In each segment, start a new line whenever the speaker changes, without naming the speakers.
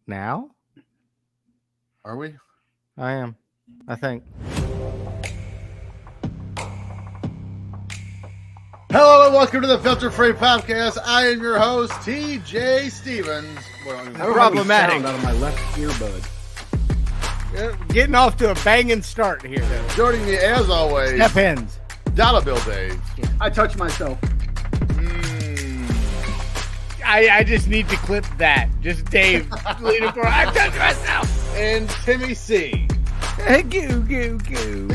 Now?
Are we?
I am. I think.
Hello and welcome to the Filter Free Podcast. I am your host, TJ Stevens.
Problematic.
Out of my left earbud.
Getting off to a banging start here.
Joining me as always,
Step hens.
Dollar Bill Dave.
I touched myself.
I just need to clip that. Just Dave leaning for I touched myself.
And Timmy C.
Goo, goo, goo.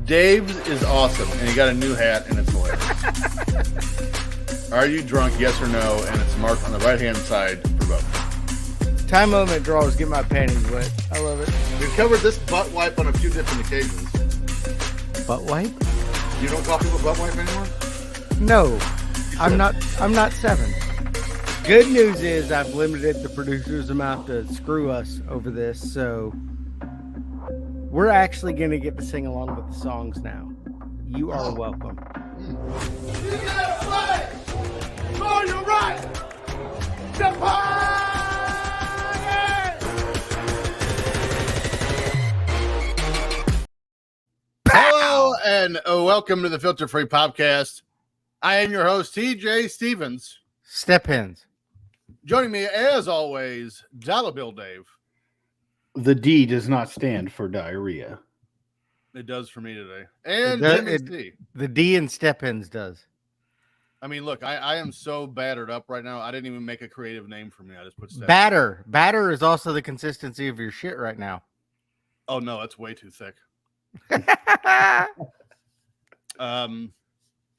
Dave's is awesome, and he got a new hat, and it's hilarious. Are you drunk? Yes or no? And it's marked on the right-hand side for both.
Time limit draws get my panties wet. I love it.
We've covered this butt wipe on a few different occasions.
Butt wipe?
You don't call people butt wipe anymore?
No. I'm not 7. Good news is I've limited the producer's amount to screw us over this, so we're actually going to get to sing along with the songs now. You are welcome.
You gotta fight for your right to party! Hello and welcome to the Filter Free Podcast. I am your host, TJ Stevens.
Step hens.
Joining me, as always, Dollar Bill Dave.
The D does not stand for diarrhea.
It does for me today. And
Timmy
C.
The D in Step hens does.
I mean, look, I am so battered up right now. I didn't even make a creative name for me. I just put Step.
Batter. Batter is also the consistency of your shit right now.
Oh, no, that's way too thick.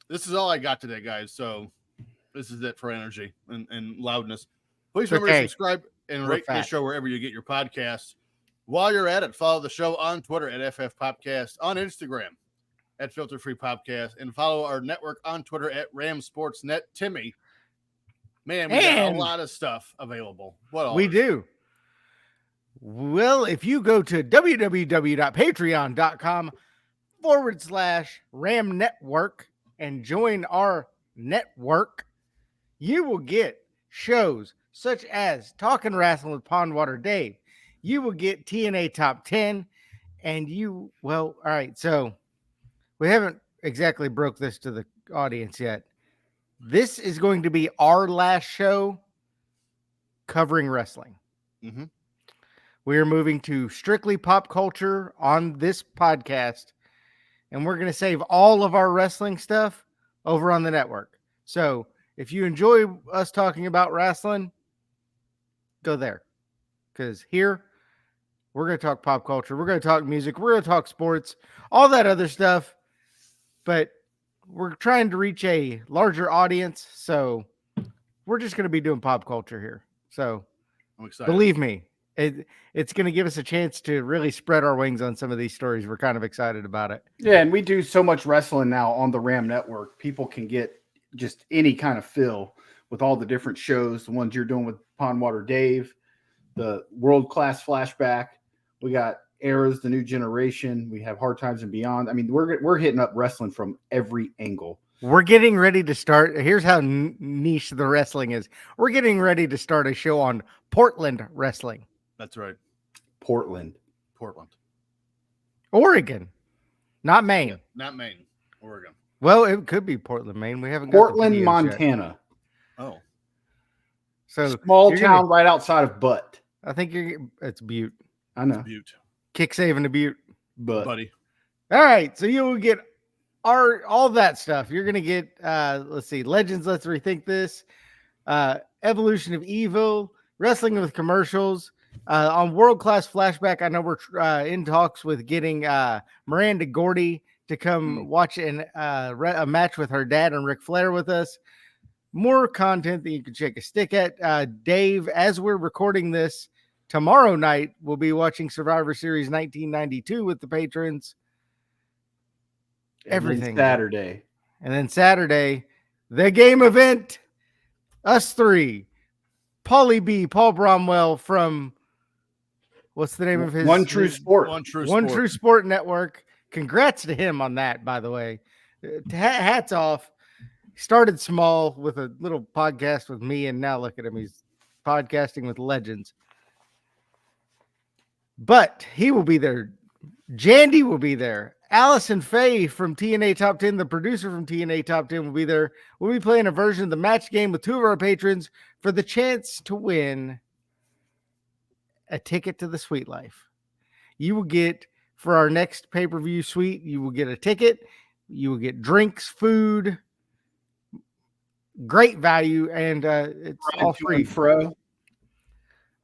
This is all I got today, guys. So this is it for energy and loudness. Please remember to subscribe and rate the show wherever you get your podcasts. While you're at it, follow the show on Twitter at FF Popcast, on Instagram at Filter Free Popcast, and follow our network on Twitter at Ram Sportsnet. Timmy, man, we got a lot of stuff available. What else?
We do. Well, if you go to www.patreon.com/Ram Network and join our network, you will get shows such as Talking Wrestling with Pondwater Dave. You will get TNA Top 10, and all right, so we haven't exactly broke this to the audience yet. This is going to be our last show covering wrestling.
Mm-hmm.
We are moving to strictly pop culture on this podcast, and we're going to save all of our wrestling stuff over on the network. So if you enjoy us talking about wrestling, go there. Because here, we're going to talk pop culture. We're going to talk music. We're going to talk sports, all that other stuff. But we're trying to reach a larger audience. So we're just going to be doing pop culture here. So
I'm excited.
Believe me, it's going to give us a chance to really spread our wings on some of these stories. We're kind of excited about it.
Yeah, and we do so much wrestling now on the Ram Network. People can get just any kind of fill with all the different shows, the ones you're doing with Pondwater Dave, the World Class Flashback. We got Eras, the New Generation. We have Hard Times and Beyond. I mean, we're hitting up wrestling from every angle.
We're getting ready to start. Here's how niche the wrestling is. We're getting ready to start a show on Portland wrestling.
That's right.
Portland.
Oregon, not Maine.
Yeah, not Maine. Oregon.
Well, it could be Portland, Maine. We haven't got
Portland, Montana.
Yet. Oh.
So
small town right outside of Butte.
I think it's Butte.
I know.
Butte.
Kick saving to Butte.
Buddy.
All right. So you will get all that stuff. You're going to get, let's see, Legends, Let's Rethink This, Evolution of Evil, Wrestling with Commercials. On World Class Flashback, I know we're in talks with getting Miranda Gordy to come watch a match with her dad and Ric Flair with us. More content that you can shake a stick at. Dave, as we're recording this, tomorrow night we'll be watching Survivor Series 1992 with the patrons. Everything.
Saturday.
And then Saturday, the game event. Us three. Paulie B, Paul Bromwell from, what's the name of his?
One True Sport.
One True
Sport Network. Congrats to him on that, by the way. Hats off. Started small with a little podcast with me, and now look at him. He's podcasting with legends. But he will be there. Jandy will be there. Allison Faye from TNA Top 10, the producer from TNA Top 10, will be there. We'll be playing a version of the match game with two of our patrons for the chance to win a ticket to the Sweet Life. You will get, for our next pay-per-view suite, you will get a ticket. You will get drinks, food, great value, and it's all free.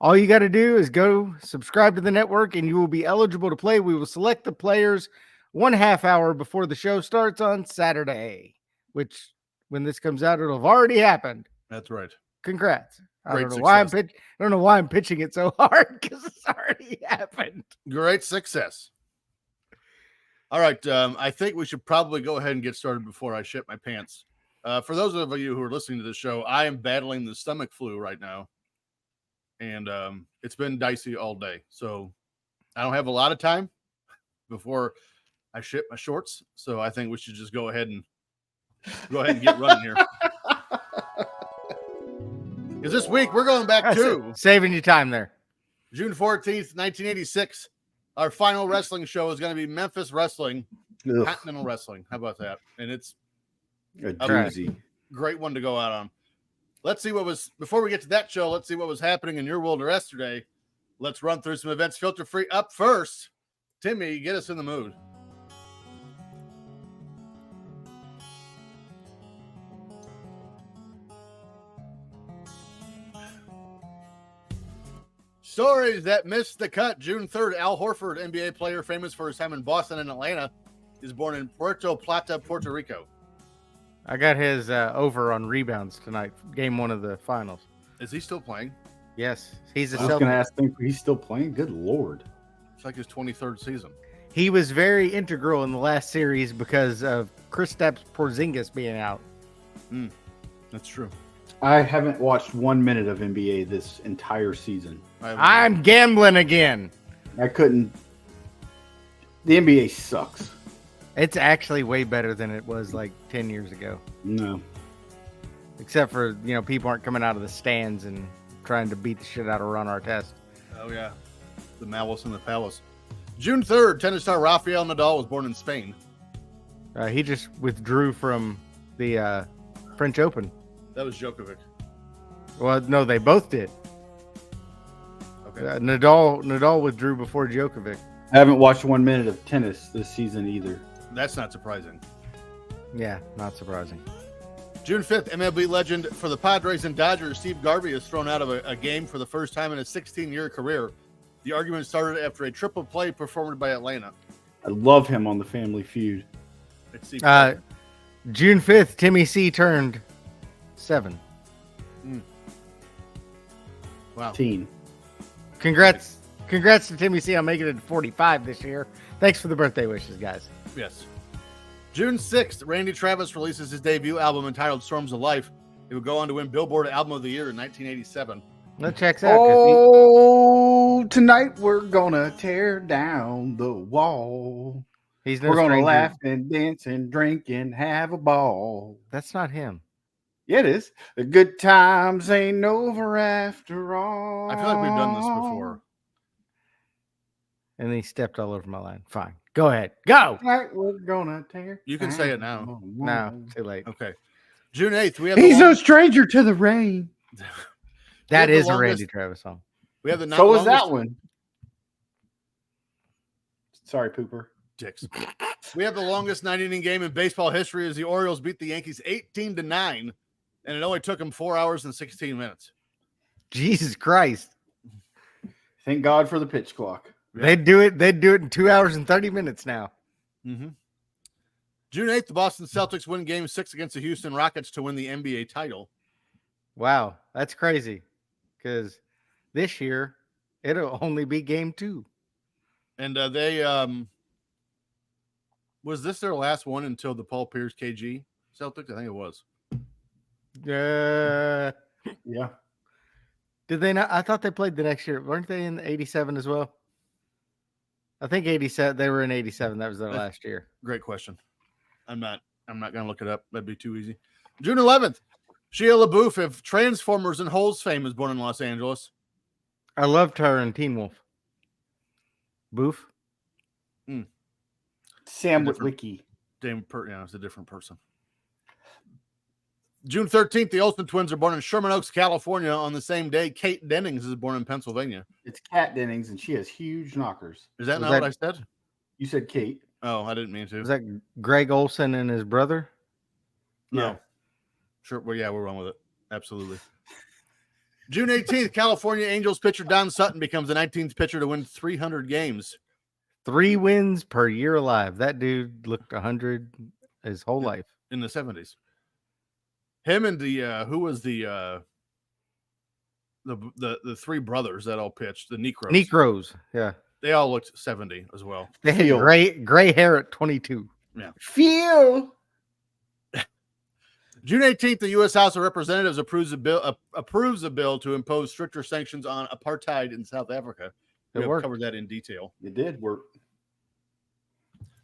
All you got to do is go subscribe to the network, and you will be eligible to play. We will select the players 1/2 hour before the show starts on Saturday, which when this comes out, it'll have already happened.
That's right.
Congrats. I don't know why I'm pitching it so hard because it's already happened.
Great success. All right. I think we should probably go ahead and get started before I shit my pants. For those of you who are listening to this show, I am battling the stomach flu right now. And it's been dicey all day. So I don't have a lot of time before I shit my shorts. So I think we should just go ahead and get running here. Because this week we're going back to
saving you time there.
June 14th, 1986. Our final wrestling show is going to be Memphis Wrestling, Continental Wrestling. How about that? And it's
a doozy.
Great one to go out on. Let's see before we get to that show, let's see what was happening in your world yesterday. Let's run through some events filter free. Up first, Timmy, get us in the mood. Stories that missed the cut. June 3rd, Al Horford, NBA player famous for his time in Boston and Atlanta, is born in Puerto Plata, Puerto Rico.
I got his over on rebounds tonight. Game 1 of the finals.
Is he still playing?
Yes. He's
I was going to ask him if he's still playing. Good Lord.
It's like his 23rd season.
He was very integral in the last series because of Kristaps Porzingis being out.
That's true.
I haven't watched 1 minute of NBA this entire season.
I'm gambling again.
I couldn't. The NBA sucks.
It's actually way better than it was like 10 years ago.
No.
Except for, people aren't coming out of the stands and trying to beat the shit out of Ron Artest.
Oh, yeah. The malice in the palace. June 3rd, tennis star Rafael Nadal was born in Spain.
He just withdrew from the French Open.
That was Djokovic.
Well, no, they both did.
Okay.
Nadal withdrew before Djokovic.
I haven't watched 1 minute of tennis this season either.
That's not surprising.
Yeah, not surprising.
June 5th, MLB legend for the Padres and Dodgers, Steve Garvey, is thrown out of a game for the first time in his 16-year career. The argument started after a triple play performed by Atlanta.
I love him on the Family Feud.
June 5th, Timmy C turned 7.
Wow.
Teen.
Congrats to Timmy C on making it to 45 this year. Thanks for the birthday wishes, guys.
Yes. June 6th, Randy Travis releases his debut album entitled Storms of Life. It would go on to win Billboard Album of the Year in 1987.
That checks out.
Tonight we're gonna tear down the wall.
We're
gonna laugh and dance and drink and have a ball.
That's not him.
Yeah, it is. The good times ain't over after all.
I feel like we've done this before.
And he stepped all over my line. Fine. Go ahead. Go.
Tonight we're gonna tear.
You can say it now.
No, too late.
Okay. June 8th, we have.
He's no stranger to the rain.
That is a Randy Travis song.
We have the.
So was that one. Sorry, Pooper.
Dicks. We have the longest 9-inning game in baseball history as the Orioles beat the Yankees 18-9, and it only took them 4 hours and 16 minutes.
Jesus Christ!
Thank God for the pitch clock.
Yeah. They'd do it in 2 hours and 30 minutes now.
Mm-hmm. June 8th, the Boston Celtics win Game 6 against the Houston Rockets to win the NBA title.
Wow, that's crazy. Because this year, it'll only be Game 2.
And they was this their last one until the Paul Pierce KG Celtics? I think it was.
Yeah.
Did they not? I thought they played the next year. Weren't they in 87 as well? I think 87. They were in 87. That was their last year.
Great question. I'm not going to look it up. That'd be too easy. June 11th, Shia LaBeouf of Transformers and Holes fame is born in Los Angeles.
I loved her in Teen Wolf. Boof.
Sam Witwicky.
It's a different person. June 13th, the Olsen twins are born in Sherman Oaks, California. On the same day, Kate Dennings is born in Pennsylvania.
It's Kat Dennings, and she has huge knockers.
Is that not what I said?
You said Kate.
Oh, I didn't mean to.
Is that Greg Olsen and his brother?
No.
Yeah.
Sure. Well, yeah, we're wrong with it. Absolutely. June 18th, California Angels pitcher Don Sutton becomes the 19th pitcher to win 300 games.
3 wins per year alive. That dude looked 100 his whole life.
In the 70s. Him and the who was the 3 brothers that all pitched, the Necros.
Necros, yeah.
They all looked 70 as well.
They had gray hair at 22.
Yeah.
Feel.
June 18th, the U.S. House of Representatives approves a bill to impose stricter sanctions on apartheid in South Africa. We have covered that in detail.
It did work.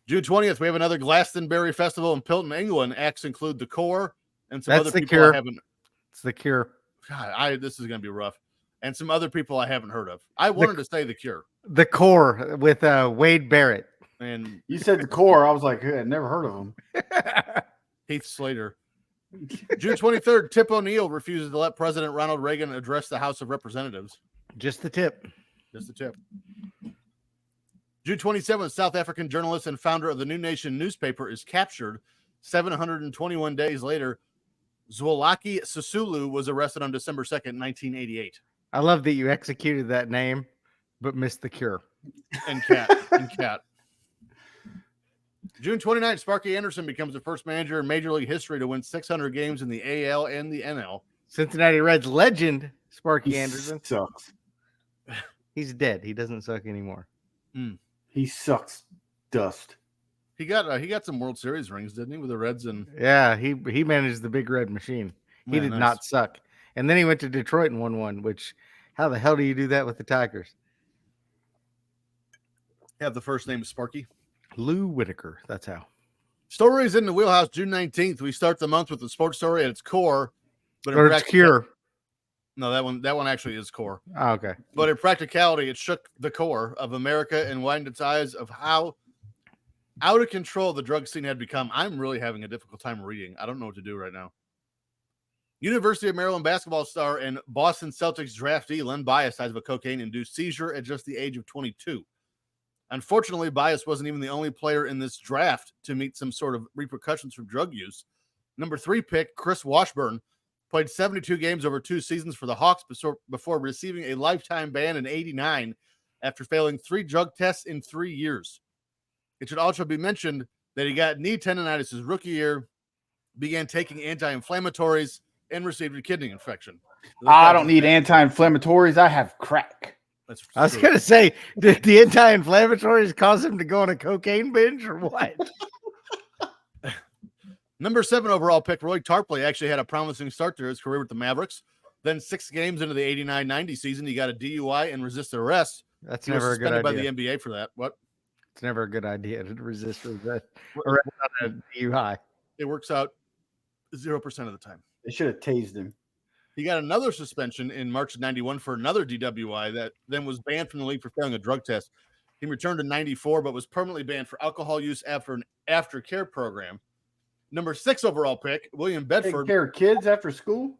June 20th, we have another Glastonbury Festival in Pilton, England. Acts include The Core and some other people
Cure.
I haven't.
It's The Cure.
God, this is going to be rough. And some other people I haven't heard of. I wanted to say The Cure.
The Core with Wade Barrett.
And
you said The Core. I was like, I'd never heard of him.
Heath Slater. June 23rd, Tip O'Neill refuses to let President Ronald Reagan address the House of Representatives.
Just the tip.
Just the tip. June 27th, South African journalist and founder of the New Nation newspaper is captured. 721 days later, Zwelaki Sisulu was arrested on December 2nd, 1988.
I love that you executed that name, but missed The Cure.
And Cat. June 29th, Sparky Anderson becomes the first manager in Major League history to win 600 games in the AL and the NL.
Cincinnati Reds legend, Sparky Anderson.
Sucks.
He's dead. He doesn't suck anymore.
He sucks dust.
He got some World Series rings, didn't he, with the Reds? And
yeah, he managed the Big Red Machine. He did not suck. And then he went to Detroit and won one, which how the hell do you do that with the Tigers?
Have the first name Sparky.
Lou Whitaker. That's how.
Stories in the wheelhouse. June 19th. We start the month with the sports story at its core, but
it's Cure.
No, that one actually is Core.
Oh, okay.
But in practicality, it shook the core of America and widened its eyes of how out of control the drug scene had become. I'm really having a difficult time reading. I don't know what to do right now. University of Maryland basketball star and Boston Celtics draftee Len Bias dies of a cocaine-induced seizure at just the age of 22. Unfortunately, Bias wasn't even the only player in this draft to meet some sort of repercussions from drug use. Number 3 pick, Chris Washburn, played 72 games over 2 seasons for the Hawks before receiving a lifetime ban in '89 after failing 3 drug tests in 3 years. It should also be mentioned that he got knee tendonitis his rookie year, began taking anti-inflammatories, and received a kidney infection.
I don't need anti-inflammatories. I have crack.
I was going to say, did the anti-inflammatories cause him to go on a cocaine binge or what?
Number 7 overall pick, Roy Tarpley, actually had a promising start to his career with the Mavericks. Then 6 games into the 89-90 season, he got a DUI and resisted arrest.
That's never a good idea.
By the NBA for that. What?
It's never a good idea to resist arrest on a DUI.
It works out 0% of the time.
They should have tased him.
He got another suspension in March of 91 for another DWI that then was banned from the league for failing a drug test. He returned in 94, but was permanently banned for alcohol use after an aftercare program. Number 6 overall pick, William Bedford.
Take care of kids after school?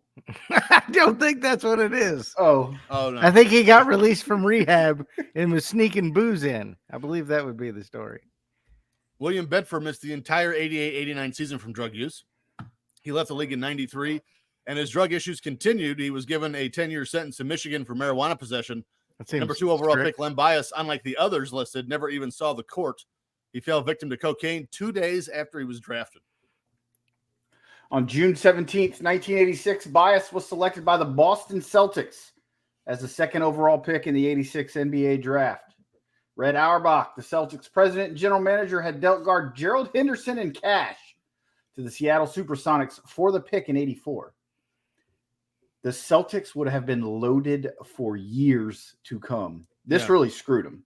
I don't think that's what it is.
Oh,
no.
I think he got released from rehab and was sneaking booze in. I believe that would be the story.
William Bedford missed the entire 88-89 season from drug use. He left the league in 93, and his drug issues continued. He was given a 10-year sentence in Michigan for marijuana possession. Number 2 overall pick, Len Bias, unlike the others listed, never even saw the court. He fell victim to cocaine 2 days after he was drafted.
On June 17th, 1986, Bias was selected by the Boston Celtics as the 2nd overall pick in the 86 NBA draft. Red Auerbach, the Celtics president and general manager, had dealt guard Gerald Henderson in cash to the Seattle Supersonics for the pick in 84. The Celtics would have been loaded for years to come. This really screwed them.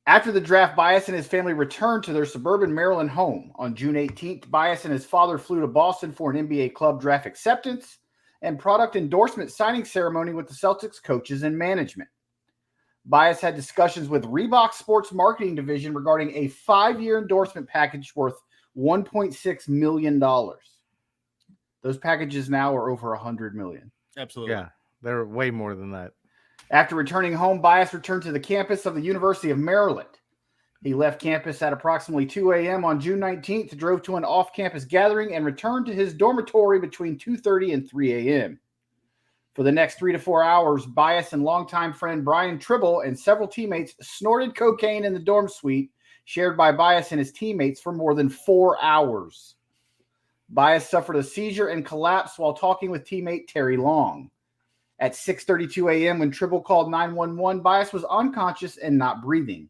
After the draft, Bias and his family returned to their suburban Maryland home. On June 18th, Bias and his father flew to Boston for an NBA club draft acceptance and product endorsement signing ceremony with the Celtics coaches and management. Bias had discussions with Reebok Sports Marketing Division regarding a 5-year endorsement package worth $1.6 million. Those packages now are over $100 million.
Absolutely.
Yeah, they're way more than that.
After returning home, Bias returned to the campus of the University of Maryland. He left campus at approximately 2 a.m. on June 19th, drove to an off-campus gathering, and returned to his dormitory between 2:30 and 3 a.m. For the next 3 to 4 hours, Bias and longtime friend Brian Tribble and several teammates snorted cocaine in the dorm suite shared by Bias and his teammates for more than 4 hours. Bias suffered a seizure and collapsed while talking with teammate Terry Long. At 6:32 a.m., when Tribble called 911, Bias was unconscious and not breathing.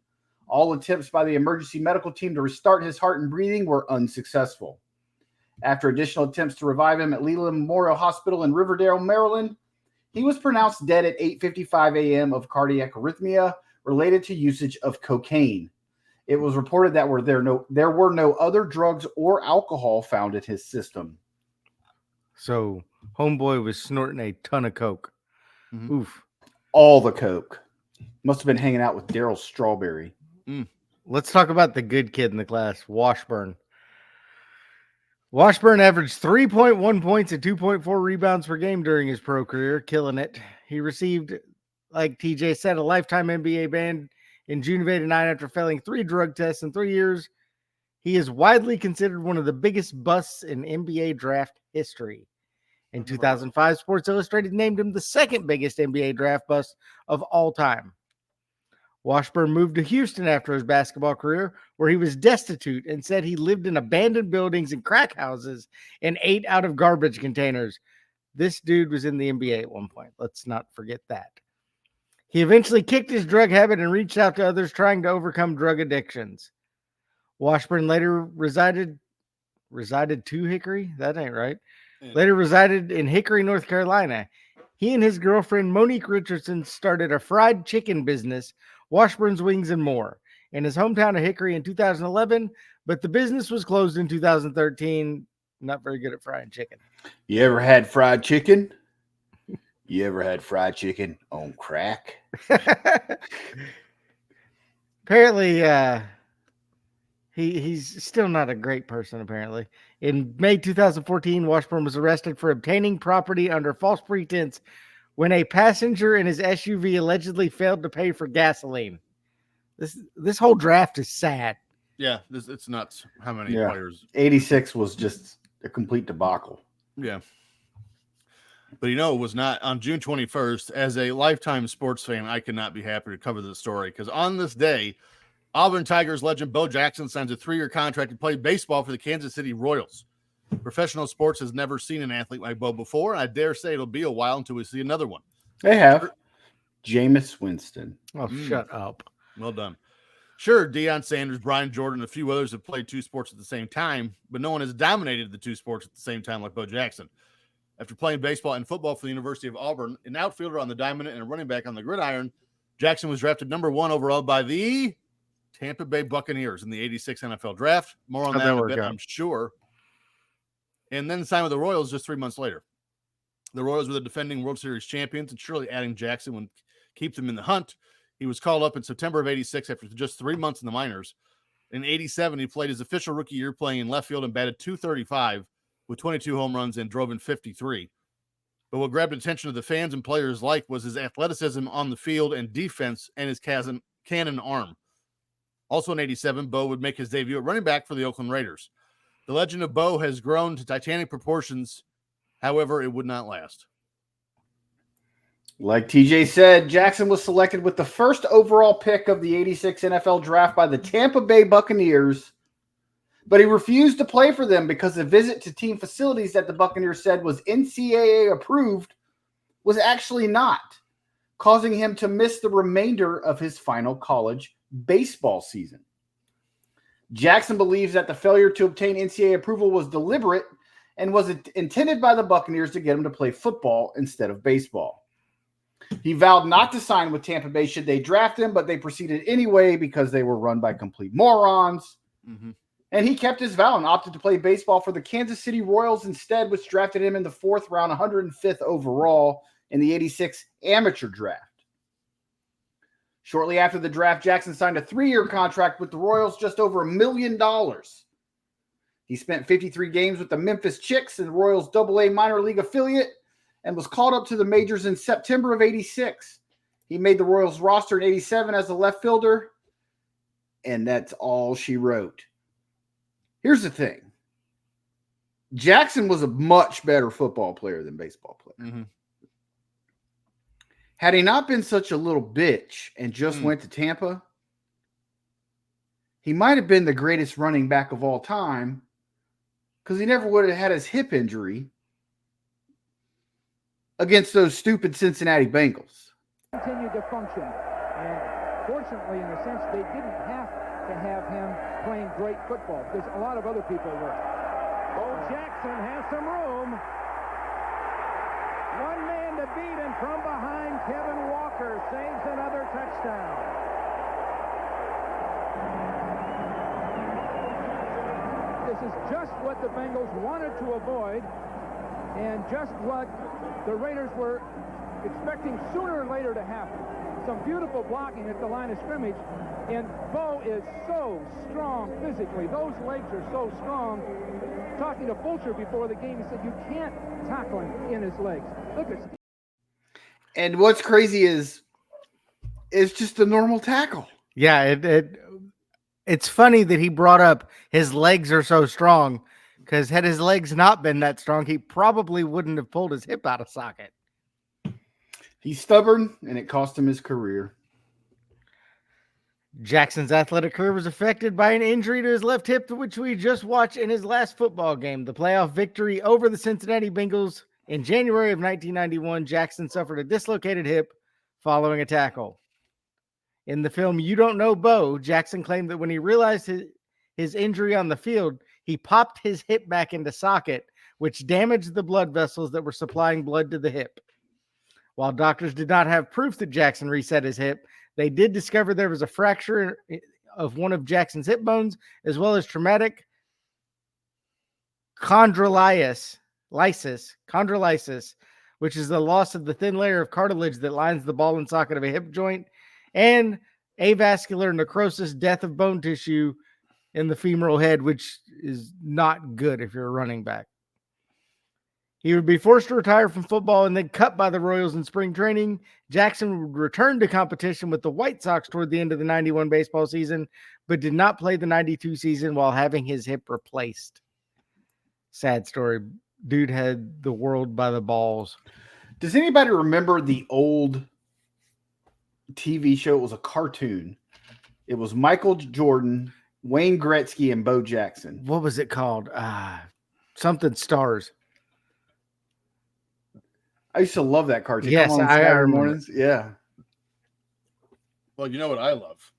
All attempts by the emergency medical team to restart his heart and breathing were unsuccessful. After additional attempts to revive him at Leland Memorial Hospital in Riverdale, Maryland, he was pronounced dead at 8:55 a.m. of cardiac arrhythmia related to usage of cocaine. It was reported that there were no other drugs or alcohol found in his system.
So homeboy was snorting a ton of coke.
Mm-hmm.
Oof.
All the coke. Must have been hanging out with Daryl Strawberry.
Let's talk about the good kid in the class, Washburn. Washburn averaged 3.1 points and 2.4 rebounds per game during his pro career, killing it. He received, like TJ said, a lifetime NBA ban in June of '89 after failing 3 drug tests in 3 years. He is widely considered one of the biggest busts in NBA draft history. In 2005, Sports Illustrated named him the second biggest NBA draft bust of all time. Washburn moved to Houston after his basketball career, where he was destitute and said he lived in abandoned buildings and crack houses and ate out of garbage containers. This dude was in the NBA at one point. Let's not forget that. He eventually kicked his drug habit and reached out to others trying to overcome drug addictions. Washburn later resided to Hickory? That ain't right. Later resided in Hickory, North Carolina. He and his girlfriend, Monique Richardson, started a fried chicken business, Washburn's Wings and More, in his hometown of Hickory in 2011, but the business was closed in 2013. Not very good at frying chicken.
You ever had fried chicken? You ever had fried chicken on crack?
Apparently, he's still not a great person, apparently. In May 2014, Washburn was arrested for obtaining property under false pretense when a passenger in his SUV allegedly failed to pay for gasoline. This whole draft is sad.
Yeah, it's nuts how many players.
86 was just a complete debacle.
Yeah. But it was not on June 21st. As a lifetime sports fan, I could not be happier to cover this story because on this day, Auburn Tigers legend Bo Jackson signs a 3-year contract to play baseball for the Kansas City Royals. Professional sports has never seen an athlete like Bo before, and I dare say it'll be a while until we see another one.
They have. Jameis Winston.
Oh, shut up.
Well done. Sure, Deion Sanders, Brian Jordan, and a few others have played 2 sports at the same time, but no one has dominated the 2 sports at the same time like Bo Jackson. After playing baseball and football for the University of Auburn, an outfielder on the diamond and a running back on the gridiron, Jackson was drafted number 1 overall by the Tampa Bay Buccaneers in the 86 NFL draft. More on that in a bit, I'm sure. And then signed with the Royals just 3 months later. The Royals were the defending World Series champions, and surely adding Jackson would keep them in the hunt. He was called up in September of 86 after just 3 months in the minors. In 87, he played his official rookie year playing in left field and batted .235 with 22 home runs and drove in 53. But what grabbed attention of the fans and players alike was his athleticism on the field and defense and his cannon arm. Also in 87, Bo would make his debut at running back for the Oakland Raiders. The legend of Bo has grown to titanic proportions. However, it would not last.
Like TJ said, Jackson was selected with the first overall pick of the 86 NFL draft by the Tampa Bay Buccaneers, but he refused to play for them because the visit to team facilities that the Buccaneers said was NCAA approved was actually not, causing him to miss the remainder of his final college baseball season. Jackson believes that the failure to obtain NCAA approval was deliberate and was intended by the Buccaneers to get him to play football instead of baseball. He vowed not to sign with Tampa Bay should they draft him, but they proceeded anyway because they were run by complete morons.
Mm-hmm.
And he kept his vow and opted to play baseball for the Kansas City Royals instead, which drafted him in the 4th round, 105th overall in the 86 amateur draft. Shortly after the draft, Jackson signed a 3-year contract with the Royals, just over $1 million. He spent 53 games with the Memphis Chicks in the Royals AA minor league affiliate and was called up to the majors in September of 86. He made the Royals roster in 87 as a left fielder, and that's all she wrote. Here's the thing. Jackson was a much better football player than baseball player.
Mm-hmm.
Had he not been such a little bitch and just went to Tampa, he might have been the greatest running back of all time because he never would have had his hip injury against those stupid Cincinnati Bengals.
Continued to function, and fortunately, in a sense, they didn't have to have him playing great football because a lot of other people were. Bo Jackson has some room. One man to beat, and from behind, Kevin Walker saves another touchdown. This is just what the Bengals wanted to avoid, and just what the Raiders were expecting sooner or later to happen. Some beautiful blocking at the line of scrimmage, and Bo is so strong physically. Those legs are so strong. Talking to Fulcher before the game, he said, you can't tackle him in his legs. Look at.
And what's crazy is it's just a normal tackle.
Yeah, it's funny that he brought up his legs are so strong, because had his legs not been that strong, he probably wouldn't have pulled his hip out of socket.
He's stubborn, and it cost him his career.
Jackson's athletic career was affected by an injury to his left hip, which we just watched in his last football game. The playoff victory over the Cincinnati Bengals in January of 1991, Jackson suffered a dislocated hip following a tackle. In the film You Don't Know Bo, Jackson claimed that when he realized his injury on the field, he popped his hip back into socket, which damaged the blood vessels that were supplying blood to the hip. While doctors did not have proof that Jackson reset his hip, they did discover there was a fracture of one of Jackson's hip bones, as well as traumatic chondrolysis, which is the loss of the thin layer of cartilage that lines the ball and socket of a hip joint, and avascular necrosis, death of bone tissue in the femoral head, which is not good if you're a running back. He would be forced to retire from football and then cut by the Royals in spring training. Jackson would return to competition with the White Sox toward the end of the 91 baseball season, but did not play the 92 season while having his hip replaced. Sad story. Dude had the world by the balls.
Does anybody remember the old TV show? It was a cartoon. It was Michael Jordan, Wayne Gretzky, and Bo Jackson.
What was it called? Something Stars.
I used to love that cartoon.
Yes,
Come on
I
Saturday
remember.
mornings. Yeah.
Well, you know what I love?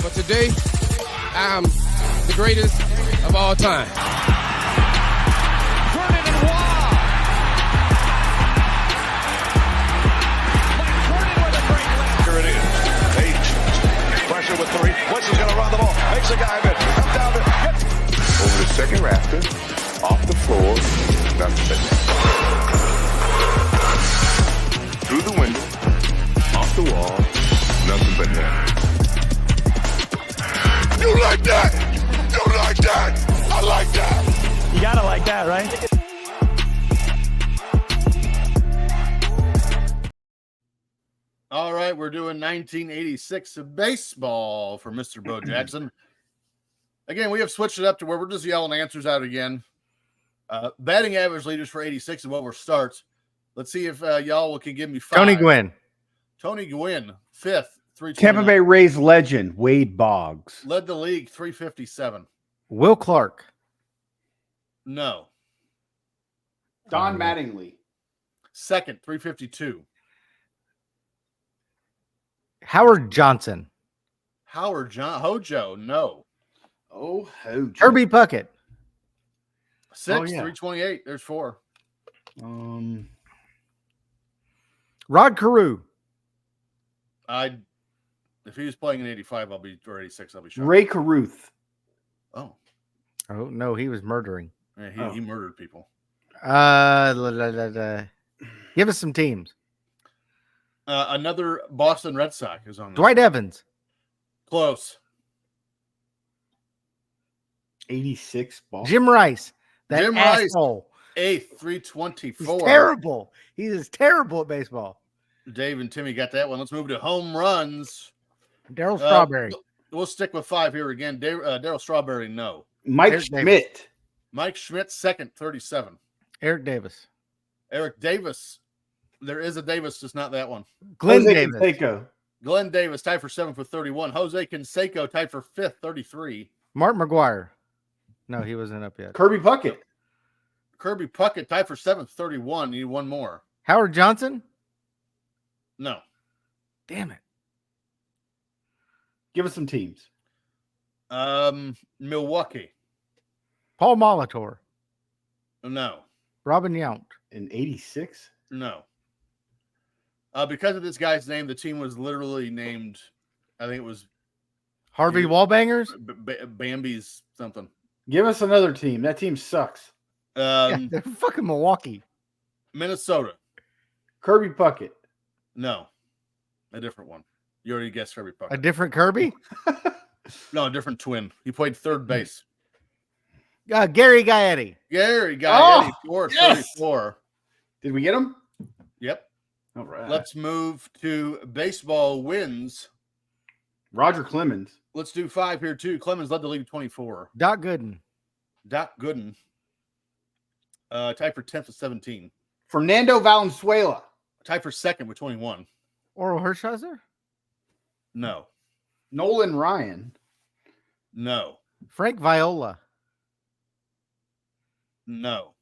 But today, I'm the greatest of all time.
Vernon and Waugh. Mike Vernon with a great lift.
Here it is. H. Pressure with 3. Weston's going to run the ball. Makes a guy miss. Comes down there. Over the second rafter. Off the floor. Nothing but net. Through the window. Off the wall. Nothing but net. You like that? You like that? I like that.
You gotta like that, right?
All right, we're doing 1986 of baseball for Mr. Bo Jackson. Again, we have switched it up to where we're just yelling answers out again. Batting average leaders for 86 and what were starts. Let's see if y'all can give me 5.
Tony Gwynn.
Tony Gwynn, 5th, 329.
Tampa Bay Rays legend, Wade Boggs.
Led the league, 357.
Will Clark.
No.
Don Mattingly.
2nd, 352.
Howard Johnson.
Hojo, no.
Oh, Hojo.
Herbie Puckett.
6th,
yeah.
328. There's 4.
Rod Carew.
If he was playing in 85, or 86, I'll be sure.
Ray Caruth.
Oh.
Oh, no, he was murdering.
Yeah, he murdered people.
Give us some teams.
Another Boston Red Sox is on this.
Dwight Evans.
Close.
86 Boston.
Jim Rice. That
Jim Rice.
asshole.
8th, 324.
He's terrible. He is terrible at baseball.
Dave and Timmy got that one. Let's move to home runs.
Daryl Strawberry.
We'll stick with 5 here again. Daryl Strawberry, no.
Mike
Eric
Schmidt.
Davis.
Mike Schmidt, 2nd, 37.
Eric Davis.
Eric Davis. There is a Davis, just not that one.
Glenn
Jose
Davis.
Canseco.
Glenn Davis, tied for 7th with 31. Jose Canseco, tied for 5th, 33.
Mark McGuire. No, he wasn't up yet.
Kirby Puckett.
Kirby Puckett, tied for 7th, 31. Need one more.
Howard Johnson.
No.
Damn it.
Give us some teams.
Milwaukee.
Paul Molitor.
No.
Robin Yount.
In 86?
No. Because of this guy's name, the team was literally named, I think it was
Harvey Wallbangers.
Bambi's something.
Give us another team. That team sucks.
Yeah, they're fucking Milwaukee.
Minnesota.
Kirby Puckett.
No. A different one. You already guessed Kirby Puckett.
A different Kirby.
No, a different twin. He played third base.
Gary Gaetti.
Gary Gaetti, 434.
Yes! Did we get him?
Yep.
All right.
Let's move to baseball wins.
Roger Clemens.
Let's do 5 here, too. Clemens led the league 24.
Doc Gooden.
Doc Gooden, tied for 10th with 17.
Fernando Valenzuela.
Tied for 2nd with 21.
Oral Hershiser.
No.
Nolan Ryan.
No.
Frank Viola.
No.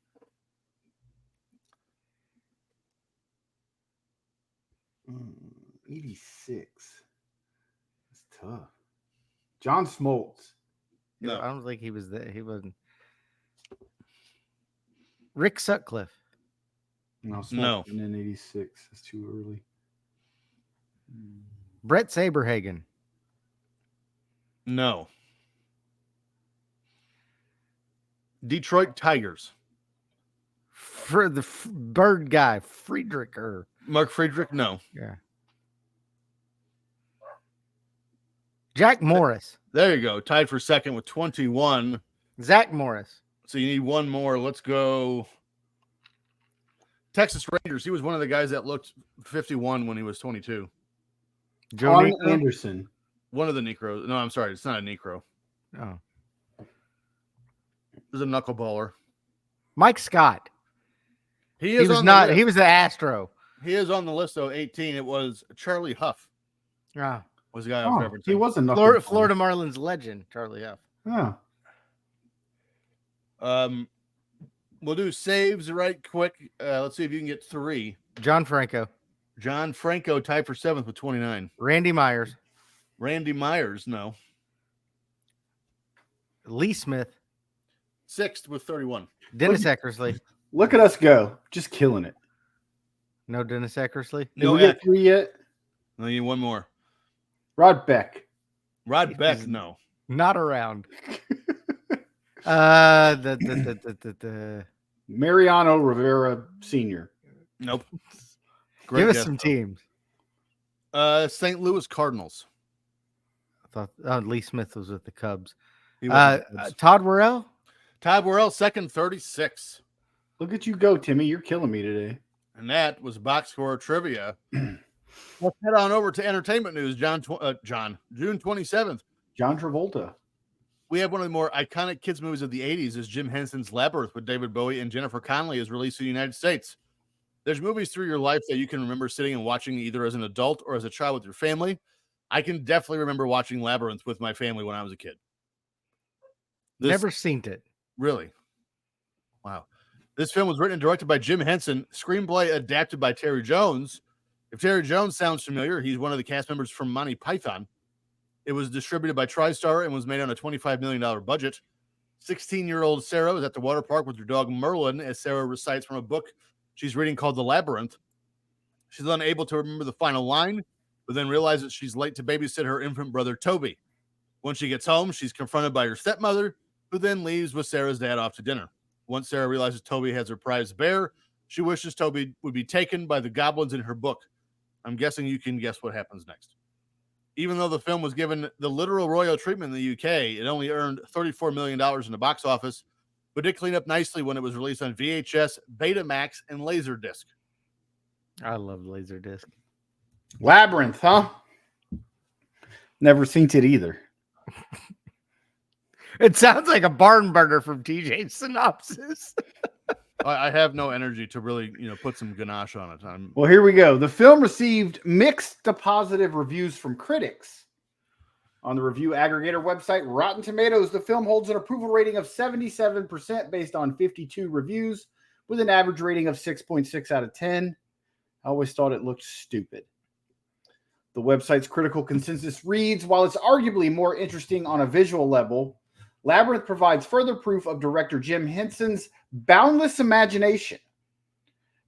Mm, 86. That's tough. John Smoltz.
No.
I don't think he was there. He wasn't. Rick Sutcliffe.
No. Smoltz
No.
And then 86. That's too early.
Brett Saberhagen.
No. Detroit Tigers.
For the bird guy, Friedrich.
Mark Friedrich, no.
Yeah. Jack Morris.
There you go. Tied for 2nd with 21.
Zach Morris.
So you need one more. Let's go. Texas Rangers. He was one of the guys that looked 51 when he was 22.
Joe
John
Negro?
Anderson.
One of the Necros. No, I'm sorry. It's not a Necro.
Oh.
There's a knuckleballer.
Mike Scott.
He
He
is
was
on
not.
the
He
list.
was the Astro.
He is on the list, though. 18. It was Charlie Huff.
Yeah.
Was the guy I was referencing.
He was a
Florida Marlins legend, Charlie Huff.
Oh.
We'll do saves right quick. Let's see if you can get 3.
John Franco.
John Franco tied for 7th with 29.
Randy Myers.
Randy Myers, no.
Lee Smith.
6th with 31.
Dennis Eckersley.
Look at us go. Just killing it.
No Dennis Eckersley.
Did
No,
we get 3 yet?
I need one more.
Rod Beck.
Rod Beck, no.
Not around. The
Mariano Rivera Sr.
Nope.
Give us
guess,
some
though.
teams.
St. Louis Cardinals.
I thought Lee Smith was with the Cubs.
He was with the Cubs.
Todd Worrell.
Todd Worrell, 2nd, 36.
Look at you go, Timmy. You're killing me today.
And that was box score trivia. Let's head on over to entertainment news. June 27th.
John Travolta.
We have one of the more iconic kids movies of the 80s is Jim Henson's Labyrinth with David Bowie and Jennifer Connelly is released in the United States. There's movies through your life that you can remember sitting and watching either as an adult or as a child with your family. I can definitely remember watching Labyrinth with my family when I was a kid.
Never seen it.
Really? Wow. This film was written and directed by Jim Henson, screenplay adapted by Terry Jones. If Terry Jones sounds familiar, he's one of the cast members from Monty Python. It was distributed by TriStar and was made on a $25 million budget. 16-year-old Sarah is at the water park with her dog Merlin as Sarah recites from a book she's reading called The Labyrinth. She's unable to remember the final line, but then realizes she's late to babysit her infant brother Toby. When she gets home, she's confronted by her stepmother, who then leaves with Sarah's dad off to dinner. Once Sarah realizes Toby has her prized bear, she wishes Toby would be taken by the goblins in her book. I'm guessing you can guess what happens next. Even though the film was given the literal royal treatment in the UK, it only earned $34 million in the box office, but did clean up nicely when it was released on VHS, Betamax, and Laserdisc.
I love Laserdisc.
Labyrinth, huh? Never seen it either.
It sounds like a barn burner from TJ's synopsis.
I have no energy to really, put some ganache on it.
Well, here we go. The film received mixed to positive reviews from critics. On the review aggregator website Rotten Tomatoes, the film holds an approval rating of 77% based on 52 reviews, with an average rating of 6.6 out of 10. I always thought it looked stupid. The website's critical consensus reads, while it's arguably more interesting on a visual level, Labyrinth provides further proof of director Jim Henson's boundless imagination.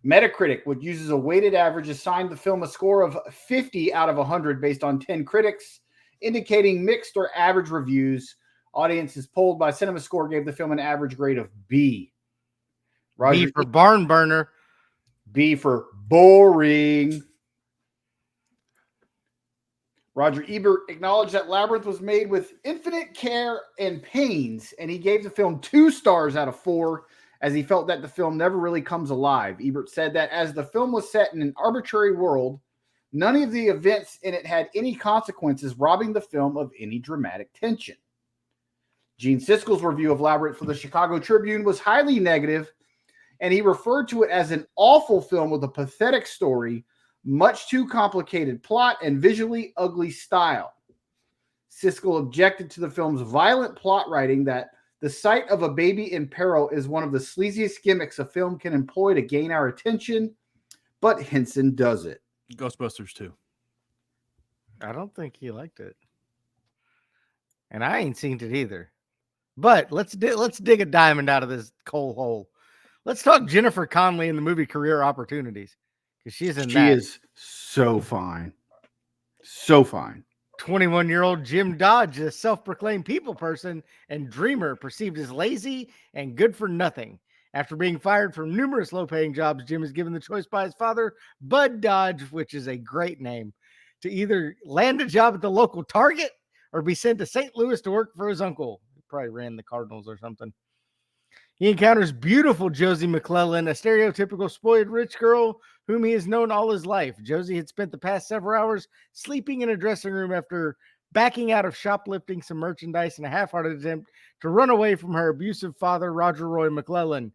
Metacritic, which uses a weighted average, assigned the film a score of 50 out of 100 based on 10 critics, indicating mixed or average reviews. Audiences polled by CinemaScore gave the film an average grade of B.
B for barn burner.
B for boring. Roger Ebert acknowledged that Labyrinth was made with infinite care and pains, and he gave the film 2 stars out of 4, as he felt that the film never really comes alive. Ebert said that as the film was set in an arbitrary world, none of the events in it had any consequences, robbing the film of any dramatic tension. Gene Siskel's review of Labyrinth for the Chicago Tribune was highly negative, and he referred to it as an awful film with a pathetic story, much too complicated plot, and visually ugly style. Siskel objected to the film's violent plot writing, that the sight of a baby in peril is one of the sleaziest gimmicks a film can employ to gain our attention, but Henson does it.
Ghostbusters 2.
I don't think he liked it. And I ain't seen it either. But let's dig a diamond out of this coal hole. Let's talk Jennifer Connelly in the movie Career Opportunities. Because she is
so fine. So fine.
21-year-old Jim Dodge, a self-proclaimed people person and dreamer, perceived as lazy and good for nothing. After being fired from numerous low-paying jobs, Jim is given the choice by his father, Bud Dodge, which is a great name, to either land a job at the local Target or be sent to St. Louis to work for his uncle. He probably ran the Cardinals or something. He encounters beautiful Josie McClellan, a stereotypical spoiled rich girl whom he has known all his life. Josie had spent the past several hours sleeping in a dressing room after backing out of shoplifting some merchandise in a half-hearted attempt to run away from her abusive father, Roger Roy McClellan.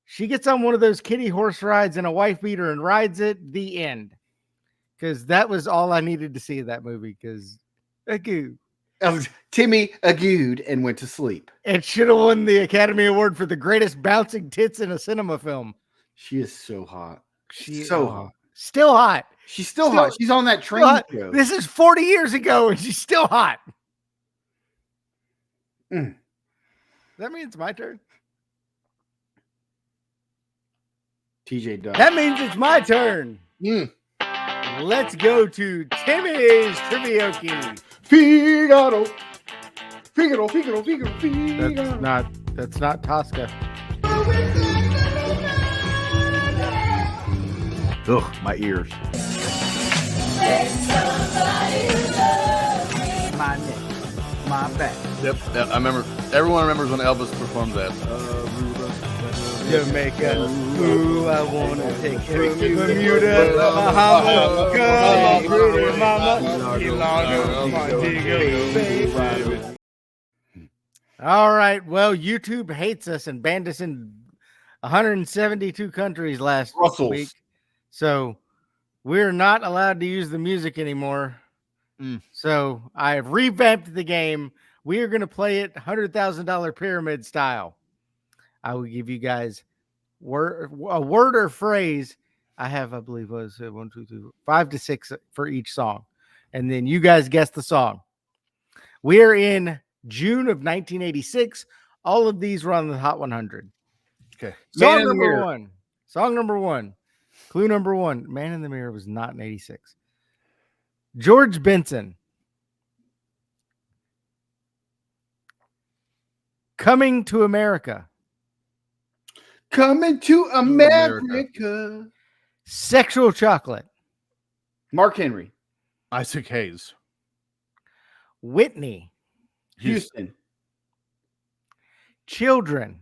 She gets on one of those kiddie horse rides in a wife beater and rides it. The end. Because that was all I needed to see of that movie. Because
Timmy agooed and went to sleep.
It should have won the Academy Award for the greatest bouncing tits in a cinema film.
She is so hot.
She's
so hot.
Still hot.
She's still hot. She's on that train show.
This is 40 years ago and she's still hot. That means it's my turn.
TJ does.
That means it's my turn. Let's go to Timmy's Trivioki.
Figaro. Figaro, Figaro, Figaro, Figaro.
That's not Tosca.
Ugh, my ears.
My neck, my back.
Yep, I remember. Everyone remembers when Elvis performed that.
Jamaica, ooh, I wanna take you to Bermuda, Bahama, girl, pretty mama. All right, well, YouTube hates us and banned us in 172 countries last week, so we're not allowed to use the music anymore. So I have revamped the game. We are going to play it $100,000 pyramid style. I will give you guys a word or phrase. I believe, was 1, 2, 3, 4, 5 to 6 for each song. And then you guys guess the song. We are in June of 1986. All of these were on the Hot 100.
Okay.
Song number one. Song number one. Clue number one. Man in the Mirror was not in 86. George Benson. Coming to America.
Coming to America.
Sexual Chocolate.
Mark Henry.
Isaac Hayes.
Whitney.
Houston.
Children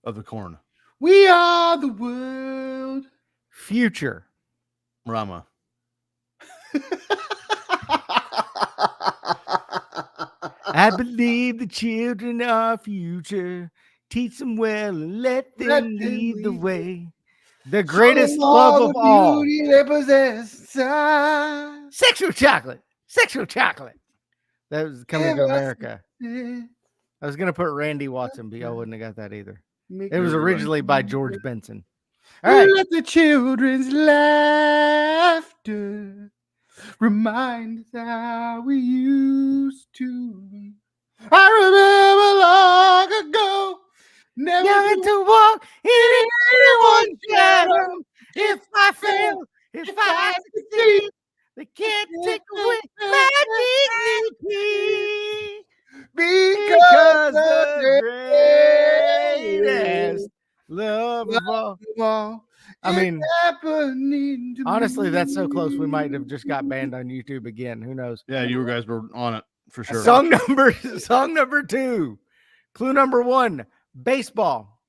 of the Corn.
We are the world.
Future.
Rama.
I believe the children are future. Teach them well and let them lead the way. The greatest love of all.
They possess.
Sexual chocolate. Sexual chocolate. That was Coming to America. I was going to put Randy Watson, but I wouldn't have got that either. It was originally by George Benson. All right.
Let the children's laughter remind us how we used to be. I remember long ago, never
to walk in anyone's shadow. If I fail, if I succeed, they can't take away my dignity. Because the greatest love of all. I mean, honestly, that's so close. We might have just got banned on YouTube again. Who knows?
Yeah, you guys were on it for sure.
Song number 2. Clue number 1, baseball.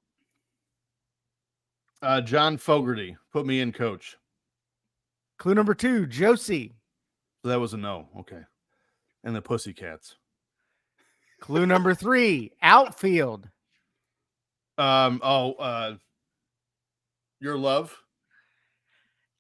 John Fogerty. Put me in, coach.
Clue number 2, Josie.
So that was a no. Okay. And the Pussycats.
Clue number 3, outfield.
Your Love.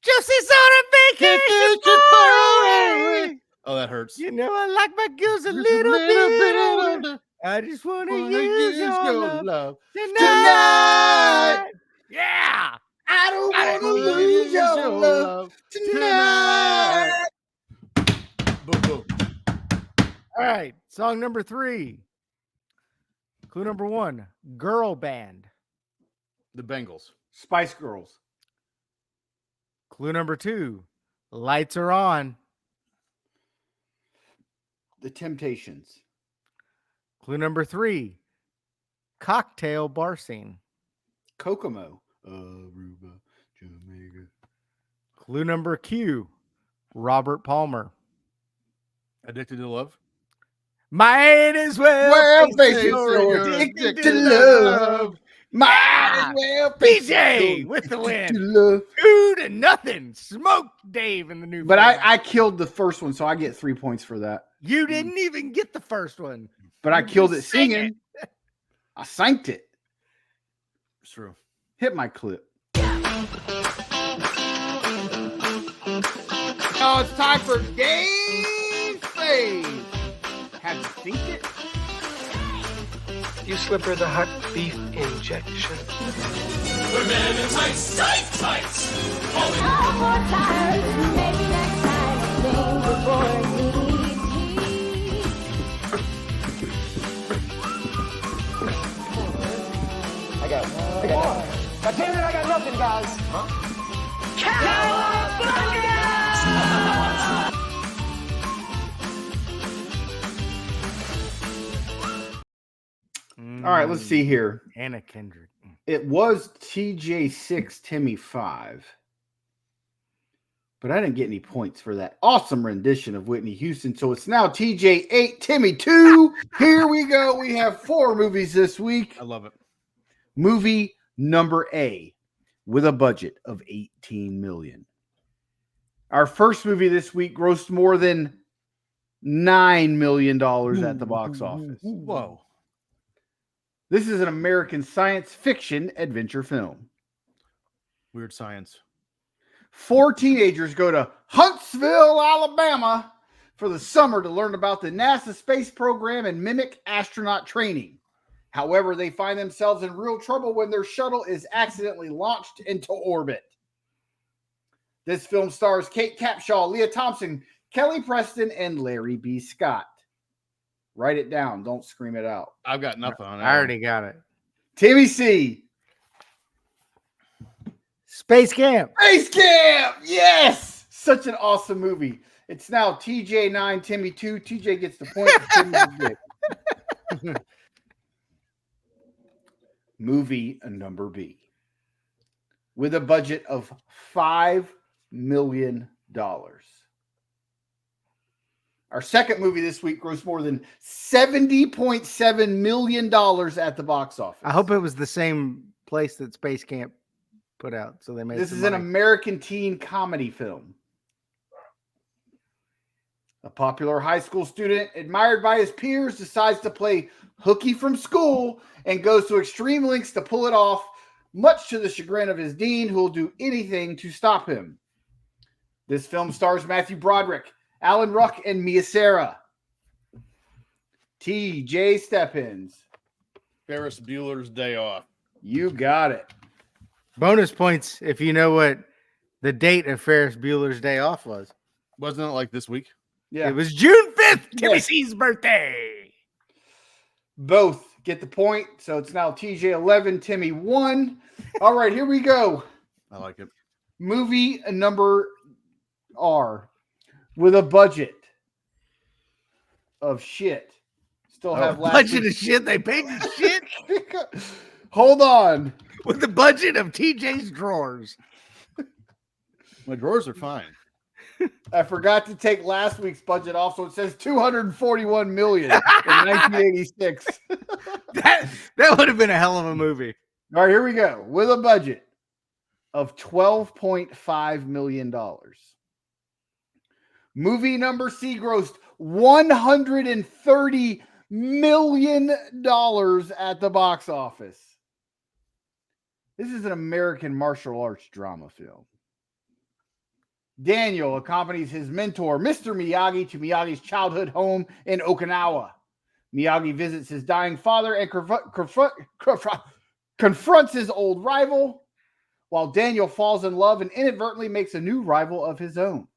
Josie's on a vacation far away.
Oh, that hurts.
You know I like my girls a little bit older. I just want to use your love tonight. Yeah.
I don't want to lose your love tonight.
Boom, boom.
All right. Song number 3. Clue number 1, girl band.
The Bengals.
Spice Girls.
Clue number 2, lights are on.
The Temptations.
Clue number 3, cocktail bar scene.
Kokomo. Aruba, Jamaica.
Clue number Q, Robert Palmer.
Addicted to Love.
Might as well face you're addicted to love. Might as well PJ with the win. 2-0. Smoked Dave in the new.
But I killed the first one, so I get 3 points for that.
You didn't even get the first one.
But I killed it singing. I sanked it.
It's true.
Hit my clip.
Oh, it's time for Dave's Fave. Have you seen it?
You slip her the hot beef injection.
We're men in tights, tights.
I got nothing. God damn it, I got nothing, guys.
All right, let's see here.
Anna Kendrick.
It was TJ 6, Timmy 5. But I didn't get any points for that awesome rendition of Whitney Houston. So it's now TJ 8, Timmy 2. Here we go. We have 4 movies this week.
I love it.
Movie number A with a budget of $18 million. Our first movie this week grossed more than $9 million at the box office.
Whoa.
This is an American science fiction adventure film.
Weird Science.
4 teenagers go to Huntsville, Alabama for the summer to learn about the NASA space program and mimic astronaut training. However, they find themselves in real trouble when their shuttle is accidentally launched into orbit. This film stars Kate Capshaw, Leah Thompson, Kelly Preston, and Larry B. Scott. Write it down. Don't scream it out.
I've got nothing on it.
I already got it.
Timmy C.
Space Camp.
Space Camp. Yes. Such an awesome movie. It's now TJ 9, Timmy 2. TJ gets the point. Movie number B. With a budget of $5 million. Our second movie this week grossed more than $70.7 million at the box office.
I hope it was the same place that Space Camp put out. So they made
this
some
is
money.
an American teen comedy film. A popular high school student, admired by his peers, decides to play hooky from school and goes to extreme lengths to pull it off, much to the chagrin of his dean, who will do anything to stop him. This film stars Matthew Broderick, Alan Ruck, and Mia Sara. T.J. Stephens.
Ferris Bueller's Day Off.
You got it.
Bonus points if you know what the date of Ferris Bueller's Day Off was.
Wasn't it like this week?
Yeah.
It was June 5th, Timmy C's birthday.
Both get the point. So it's now TJ 11, Timmy 1. All right, here we go.
I like it.
Movie number R with a budget of shit. Still have last
budget of shit. They paid the shit.
Hold on.
With the budget of TJ's drawers.
My drawers are fine.
I forgot to take last week's budget off, so it says $241 million in 1986.
That would have been a hell of a movie.
All right, here we go. With a budget of $12.5 million. Movie number C grossed $130 million at the box office. This is an American martial arts drama film. Daniel accompanies his mentor, Mr. Miyagi, to Miyagi's childhood home in Okinawa. Miyagi visits his dying father and confronts his old rival, while Daniel falls in love and inadvertently makes a new rival of his own.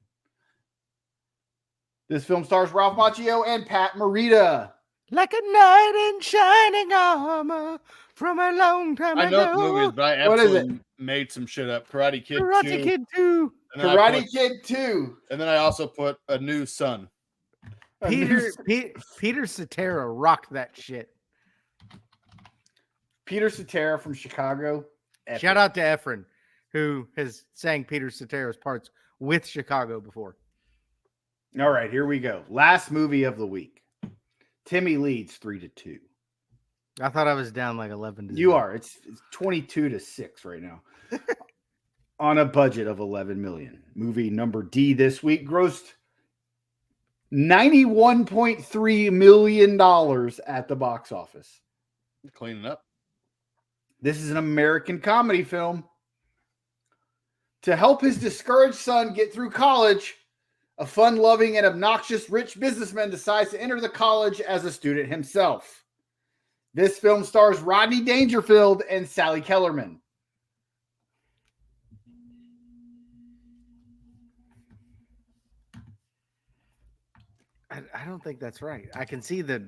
This film stars Ralph Macchio and Pat Morita.
Like a knight in shining armor from a long time ago.
I know the movies, but I absolutely made some shit up. Karate Kid 2.
Karate Kid 2.
Karate Kid 2.
And then I also put A New Sun.
Peter Cetera rocked that shit.
Peter Cetera from Chicago.
Epic. Shout out to Efren, who has sang Peter Cetera's parts with Chicago before.
All right, here we go. Last movie of the week. Timmy leads 3-2.
I thought I was down like 11-0.
You are. It's 22-6 right now. On a budget of $11 million. Movie number D this week grossed $91.3 million at the box office.
Cleaning up.
This is an American comedy film. To help his discouraged son get through college, a fun-loving and obnoxious rich businessman decides to enter the college as a student himself. This film stars Rodney Dangerfield and Sally Kellerman.
I don't think that's right. I can see the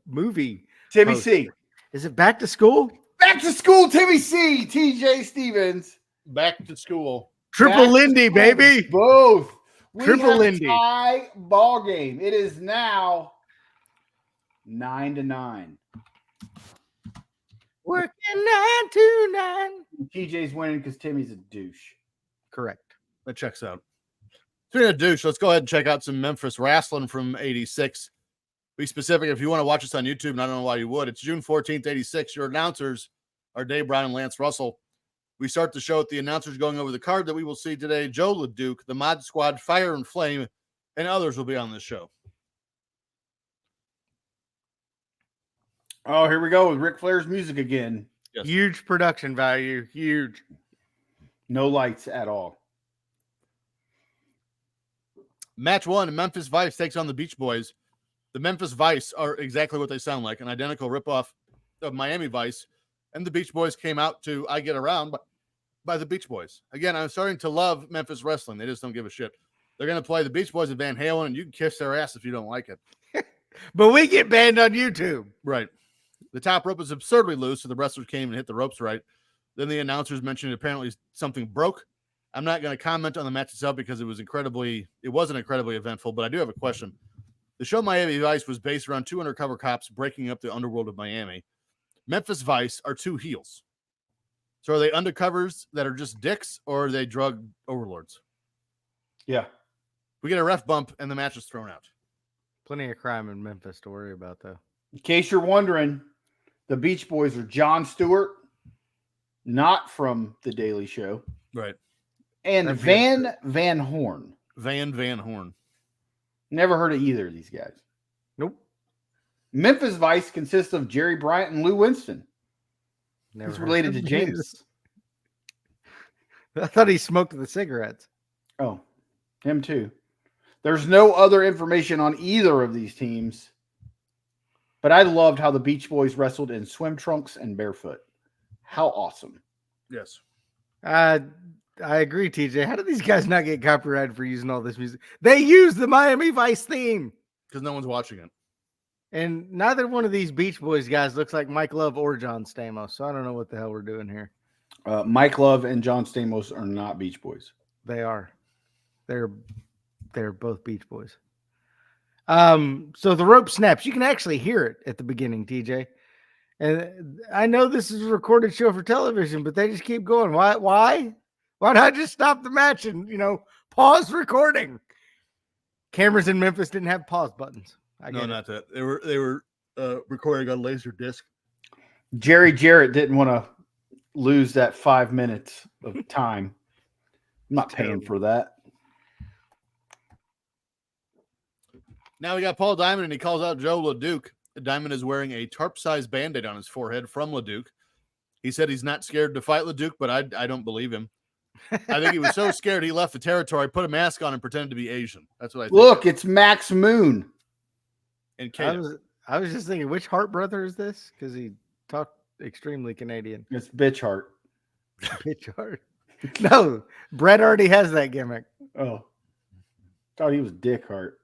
movie.
Timmy C.
Is it Back to School?
Back to School, Timmy C. TJ Stevens.
Back to School.
Triple Lindy, baby.
Both.
Triple Lindy.
Tie ball game. It is now 9-9.
Working 9 to 9.
TJ's winning because Timmy's a douche.
Correct.
That checks out. Speaking of douche, let's go ahead and check out some Memphis wrestling from 86. Be specific, if you want to watch us on YouTube, and I don't know why you would, it's June 14th, 86. Your announcers are Dave Brown and Lance Russell. We start the show with the announcers going over the card that we will see today. Joe LeDuc, the Mod Squad, Fire and Flame, and others will be on this show.
Oh, here we go with Ric Flair's music again.
Yes.
Huge production value. Huge.
No lights at all.
Match 1, Memphis Vice takes on the Beach Boys. The Memphis Vice are exactly what they sound like, an identical ripoff of Miami Vice. And the Beach Boys came out to I Get Around by the Beach Boys. Again, I'm starting to love Memphis wrestling. They just don't give a shit. They're going to play the Beach Boys and Van Halen, and you can kiss their ass if you don't like it.
But we get banned on YouTube.
Right. The top rope is absurdly loose, so the wrestlers came and hit the ropes right. Then the announcers mentioned apparently something broke. I'm not going to comment on the match itself because it wasn't incredibly eventful, but I do have a question. The show Miami Vice was based around two undercover cops breaking up the underworld of Miami. Memphis Vice are two heels. So are they undercovers that are just dicks, or are they drug overlords?
Yeah.
We get a ref bump and the match is thrown out.
Plenty of crime in Memphis to worry about, though.
In case you're wondering, the Beach Boys are Jon Stewart, not from The Daily Show,
Right,
and Van Horn.
Van Horn.
Never heard of either of these guys.
Nope.
Memphis Vice consists of Jerry Bryant and Lou Winston.
Never
He's
heard
related
of
to
these.
James.
I thought he smoked the cigarettes.
Oh, him too. There's no other information on either of these teams. But I loved how the Beach Boys wrestled in swim trunks and barefoot. How awesome.
Yes.
I agree, TJ. How did these guys not get copyrighted for using all this music? They use the Miami Vice theme.
Because no one's watching it.
And neither one of these Beach Boys guys looks like Mike Love or John Stamos. So I don't know what the hell we're doing here.
Mike Love and John Stamos are not Beach Boys.
They are. They're both Beach Boys. So the rope snaps. You can actually hear it at the beginning, TJ. And I know this is a recorded show for television, but they just keep going. Why? Why not just stop the match and, pause recording? Cameras in Memphis didn't have pause buttons.
Not that. They were recording on laser disc.
Jerry Jarrett didn't want to lose that 5 minutes of time. I'm not paying for that.
Now we got Paul Diamond, and he calls out Joe LeDuc. Diamond is wearing a tarp-sized Band-Aid on his forehead from LeDuc. He said he's not scared to fight LeDuc, but I don't believe him. I think he was so scared he left the territory, put a mask on, and pretended to be Asian. That's what I think.
Look, it's Max Moon.
And
I was just thinking, which Hart brother is this? Because he talked extremely Canadian.
It's Bitch Hart.
Bitch Hart. No, Brett already has that gimmick.
Oh. Thought he was Dick Hart.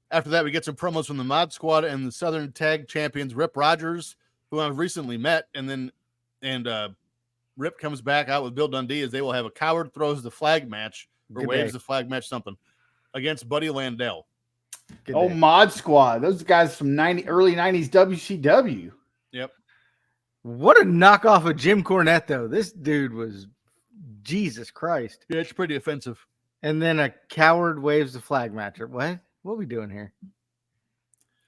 After that, we get some promos from the Mod Squad and the Southern Tag Champions, Rip Rogers, who I've recently met, and Rip comes back out with Bill Dundee as they will have a coward throws the flag match or waves the flag match, something, against Buddy Landell.
Mod Squad. Those guys from early 90s WCW.
Yep.
What a knockoff of Jim Cornette, though. This dude was Jesus Christ.
Yeah, it's pretty offensive.
And then a coward waves the flag match. What? What are we doing here?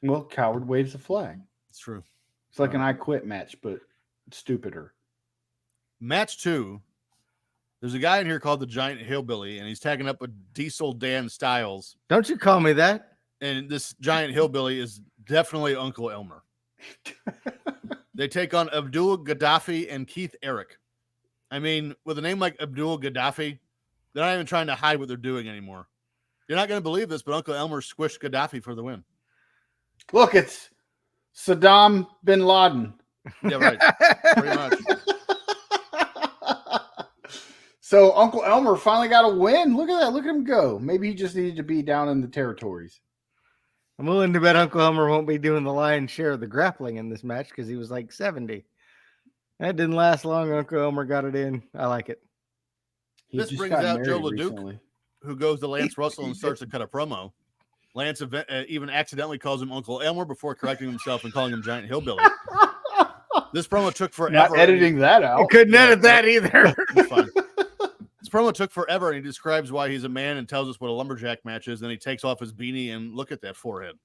Well, coward waves the flag.
It's true.
It's like an I Quit match, but stupider.
Match 2. There's a guy in here called the Giant Hillbilly, and he's tagging up with Diesel Dan Styles.
Don't you call me that?
And this Giant Hillbilly is definitely Uncle Elmer. They take on Abdul Gaddafi and Keith Eric. I mean, with a name like Abdul Gaddafi, they're not even trying to hide what they're doing anymore. You're not going to believe this, but Uncle Elmer squished Gaddafi for the win.
Look, it's Saddam bin Laden.
Yeah, right. Pretty much.
So Uncle Elmer finally got a win. Look at that. Look at him go. Maybe he just needed to be down in the territories.
I'm willing to bet Uncle Elmer won't be doing the lion's share of the grappling in this match because he was like 70. That didn't last long. Uncle Elmer got it in. I like it.
This brings out Joe LeDuc, who goes to Lance Russell and starts to cut a promo. Lance even accidentally calls him Uncle Elmer before correcting himself and calling him Giant Hillbilly. This promo took forever.
Not editing that out.
You couldn't edit that either.
It's fine. This promo took forever, and he describes why he's a man and tells us what a lumberjack match is. Then he takes off his beanie and look at that forehead.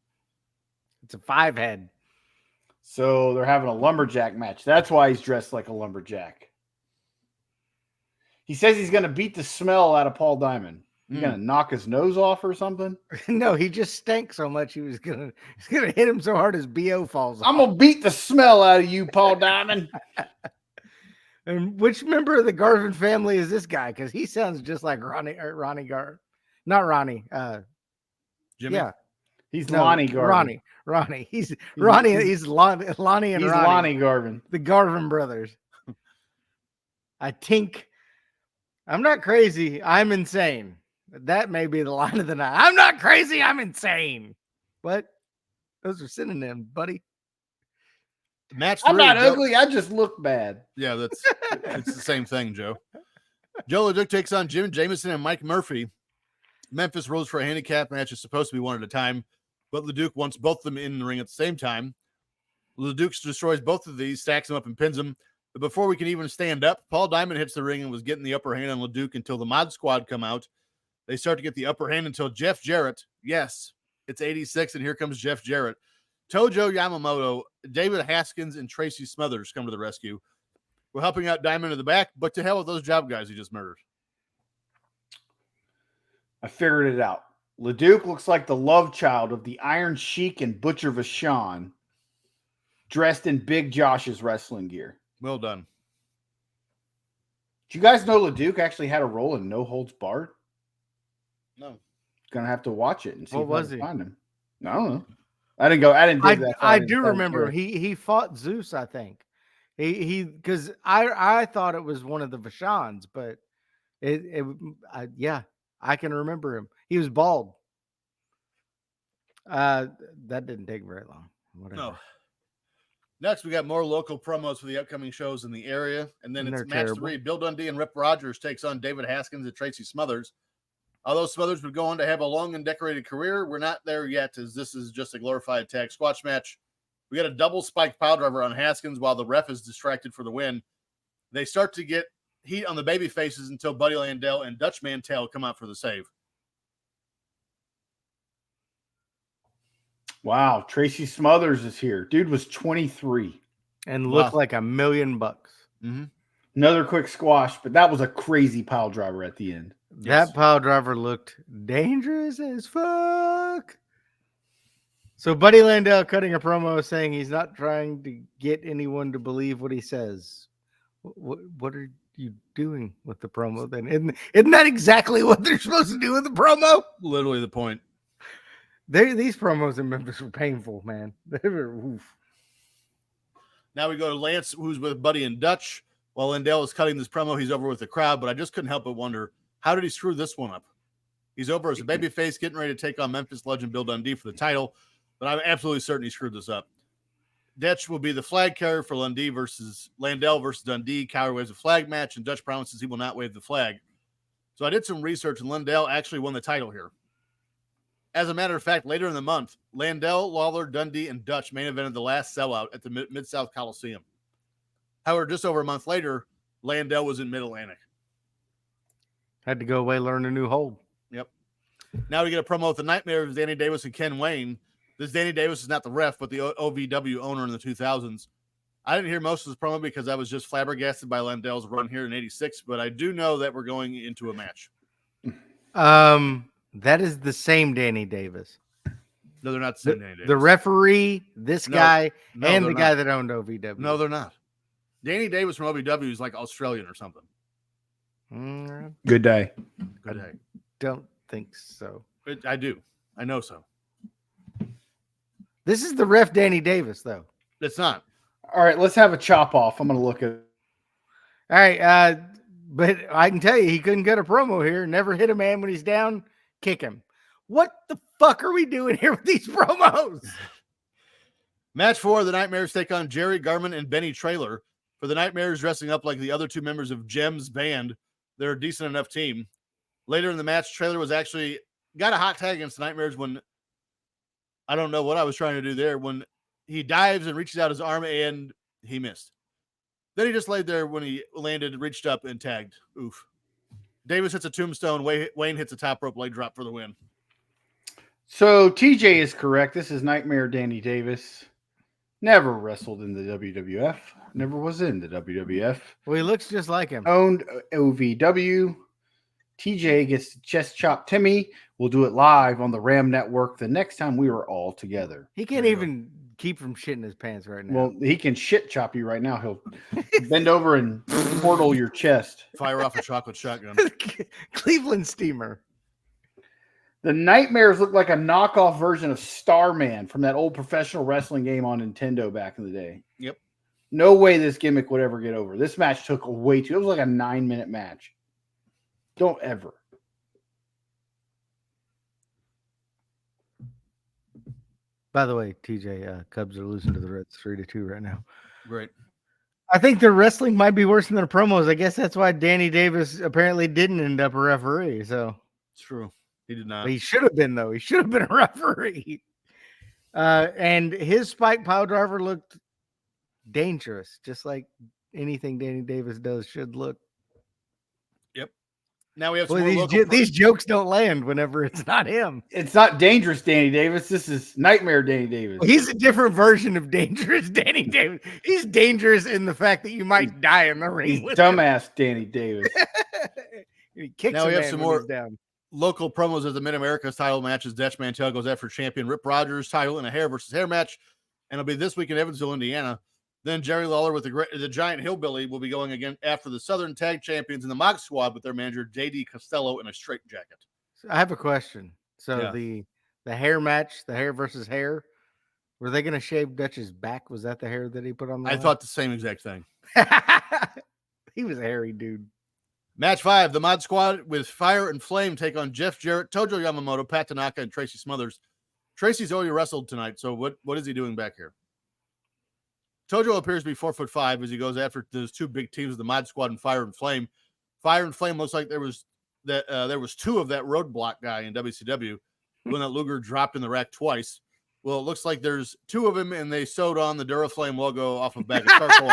It's a 5-head.
So they're having a lumberjack match. That's why he's dressed like a lumberjack. He says he's going to beat the smell out of Paul Diamond. He's going to knock his nose off or something.
No, he just stank so much he's gonna hit him so hard his BO falls off.
I'm going to beat the smell out of you, Paul Diamond.
And which member of the Garvin family is this guy? Because he sounds just like Ronnie Gar. Not Ronnie.
Jimmy?
Yeah.
He's Lonnie Garvin.
Ronnie. He's Ronnie. He's Lonnie and Ronnie.
Lonnie Garvin.
The Garvin brothers. I think I'm not crazy. I'm insane. That may be the line of the night. I'm not crazy. I'm insane. What? Those are synonyms, buddy.
Match 3.
I'm not ugly. I just look bad.
Yeah, it's the same thing, Joe. Joe LeDuc takes on Jim Jameson and Mike Murphy. Memphis rose for a handicap match. It's supposed to be one at a time, but LeDuc wants both of them in the ring at the same time. LeDuc destroys both of these, stacks them up, and pins them. But before we can even stand up, Paul Diamond hits the ring and was getting the upper hand on LeDuc until the Mod Squad come out. They start to get the upper hand until Jeff Jarrett. Yes, it's 86, and here comes Jeff Jarrett. Tojo Yamamoto, David Haskins, and Tracy Smothers come to the rescue. We're helping out Diamond in the back, but to hell with those job guys he just murdered.
I figured it out. Leduc looks like the love child of the Iron Sheik and Butcher Vachon, dressed in Big Josh's wrestling gear.
Well done.
Do you guys know Leduc actually had a role in No Holds Barred?
No.
Gonna have to watch it and see
what was he?
Find him. I don't know. I didn't dig that far.
I do remember he fought Zeus, I think. He because I thought it was one of the Vachons, but I can remember him. He was bald. That didn't take very long. Whatever.
No. Next, we got more local promos for the upcoming shows in the area, and then it's match 3. Bill Dundee and Rip Rogers takes on David Haskins and Tracy Smothers. Although Smothers would go on to have a long and decorated career, we're not there yet, as this is just a glorified tag squash match. We got a double spike pile driver on Haskins while the ref is distracted for the win. They start to get heat on the baby faces until Buddy Landell and Dutch Mantell come out for the save.
Wow, Tracy Smothers is here. Dude was 23
and looked like $1 million.
Mm-hmm.
Another quick squash, but that was a crazy pile driver at the end.
That pile driver looked dangerous as fuck. So Buddy Landell cutting a promo saying he's not trying to get anyone to believe what he says. What are you doing with the promo then? Isn't that exactly what they're supposed to do with the promo?
Literally the point.
These promos in Memphis were painful, man. They were oof.
Now we go to Lance, who's with Buddy and Dutch. While Landell is cutting this promo, he's over with the crowd, but I just couldn't help but wonder, how did he screw this one up? He's over as a babyface, getting ready to take on Memphis legend Bill Dundee for the title, but I'm absolutely certain he screwed this up. Dutch will be the flag carrier for Landell versus Dundee. Cowher waves a flag match, and Dutch promises he will not wave the flag. So I did some research, and Landell actually won the title here. As a matter of fact, later in the month, Landell, Lawler, Dundee, and Dutch main evented the last sellout at the Mid-South Coliseum. However, just over a month later, Landell was in Mid-Atlantic.
Had to go away, learn a new hold.
Yep. Now we get a promo with the Nightmare of Danny Davis and Ken Wayne. This Danny Davis is not the ref, but the OVW owner in the 2000s. I didn't hear most of this promo because I was just flabbergasted by Landell's run here in 86, but I do know that we're going into a match.
That is the same Danny Davis.
No, they're not the same Danny Davis.
The referee, guy, and the guy that owned OVW.
No, they're not. Danny Davis from OVW is like Australian or something.
Good day.
Good day.
Don't think so.
I do. I know so.
This is the ref Danny Davis, though.
It's not.
All right, let's have a chop off. I'm going to look at it.
All right, but I can tell you, he couldn't cut a promo here. Never hit a man when he's down. Kick him. What the fuck are we doing here with these promos?
Match 4, the Nightmares take on Jerry Garman and Benny Traylor. For the Nightmares dressing up like the other two members of Jem's band, they're a decent enough team. Later in the match, Traylor was actually got a hot tag against the Nightmares when I don't know what I was trying to do there. When he dives and reaches out his arm and he missed. Then he just laid there when he landed, reached up and tagged. Oof. Davis hits a tombstone. Wayne hits a top rope leg drop for the win.
So TJ is correct. This is Nightmare Danny Davis. Never wrestled in the WWF. Never was in the WWF.
Well, he looks just like him.
Owned OVW. TJ gets to chest chop Timmy. We'll do it live on the Ram Network the next time we are all together.
He can't even keep from shitting his pants right now.
Well, he can shit chop you right now. He'll bend over and portal your chest.
Fire off a chocolate shotgun.
Cleveland Steamer.
The Nightmares look like a knockoff version of Starman from that old professional wrestling game on Nintendo back in the day.
Yep.
No way this gimmick would ever get over. This match took way too. It was like a 9-minute match. Don't ever.
By the way, TJ, Cubs are losing to the Reds 3-2 right now.
Great.
I think their wrestling might be worse than their promos. I guess that's why Danny Davis apparently didn't end up a referee. So
it's true. He did not.
But he should have been, though. He should have been a referee. And his spike pile driver looked dangerous, just like anything Danny Davis does should look.
Yep. Now we have
these jokes don't land whenever it's not him.
It's not dangerous Danny Davis. This is nightmare Danny Davis.
He's a different version of dangerous Danny Davis. He's dangerous in the fact that you might die in the ring.
He's dumbass Danny Davis.
He kicks
now we have some more
down.
Local promos of the Mid-America's title matches. Dutch Mantel goes after champion Rip Rogers title in a hair versus hair match, and it'll be this week in Evansville, Indiana. Then Jerry Lawler with the Giant Hillbilly will be going again after the Southern Tag Champions in the Mock Squad with their manager J.D. Costello in a straitjacket.
So I have a question. So the hair match, the hair versus hair, were they going to shave Dutch's back? Was that the hair that he put on the line?
Thought the same exact thing.
He was a hairy dude.
Match 5, the Mod Squad with Fire and Flame take on Jeff Jarrett, Tojo Yamamoto, Pat Tanaka, and Tracy Smothers. Tracy's already wrestled tonight, so what is he doing back here? Tojo appears to be 4'5" as he goes after those two big teams of the Mod Squad and Fire and Flame. Fire and Flame looks like there was two of that roadblock guy in WCW when that Luger dropped in the rack twice. Well, it looks like there's two of them, and they sewed on the Duraflame logo off a bag of charcoal.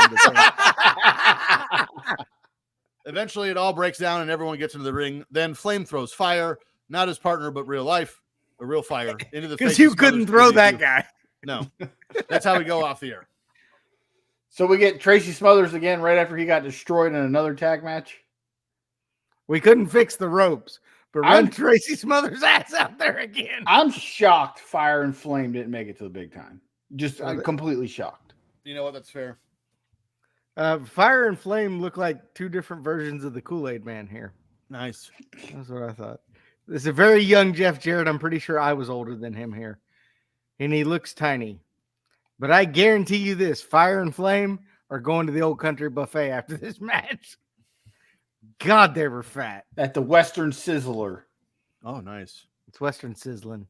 Eventually, it all breaks down, and everyone gets into the ring. Then Flame throws fire, not his partner, but real life, a real fire, into the face.
Because you couldn't throw that guy.
No. That's how we go off the air.
So we get Tracy Smothers again right after he got destroyed in another tag match.
We couldn't fix the ropes, but run Tracy Smothers' ass out there again.
I'm shocked Fire and Flame didn't make it to the big time. Just completely shocked.
You know what? That's fair.
Fire and Flame look like two different versions of the Kool-Aid Man here.
Nice.
That's what I thought. This is a very young Jeff Jarrett. I'm pretty sure I was older than him here. And he looks tiny. But I guarantee you this, Fire and Flame are going to the Old Country Buffet after this match. God, they were fat.
At the Western Sizzler.
Oh, nice.
It's Western Sizzling.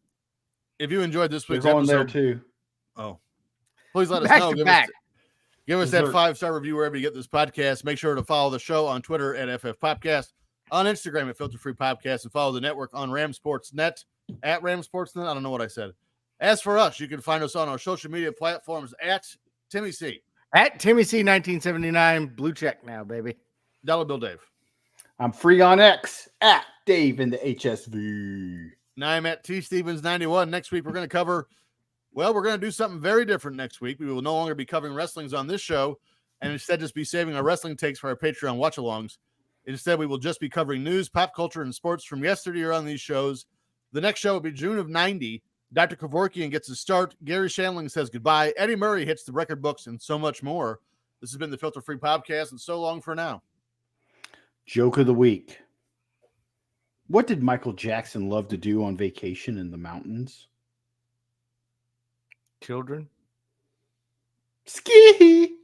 If you enjoyed this week's
episode,
there
too.
Oh. Please let us
back
know. Give us that 5-star review wherever you get this podcast. Make sure to follow the show on Twitter at FF Popcast, on Instagram at Filter Free Podcast, and follow the network on Ram Sports Net at Ram Sports Net. I don't know what I said. As for us, you can find us on our social media platforms at Timmy C.
At Timmy C 1979. Blue check now, baby.
Dollar Bill Dave.
I'm free on X at Dave in the HSV.
And I'm at T Stevens 91. Next week, we're going to cover. Well, we're going to do something very different next week. We will no longer be covering wrestlings on this show and instead just be saving our wrestling takes for our Patreon watch-alongs. Instead, we will just be covering news, pop culture, and sports from yesteryear on these shows. The next show will be June of 90. Dr. Kevorkian gets his start. Gary Shandling says goodbye. Eddie Murray hits the record books and so much more. This has been the Filter Free Podcast, and so long for now.
Joke of the week. What did Michael Jackson love to do on vacation in the mountains?
Children.
Ski.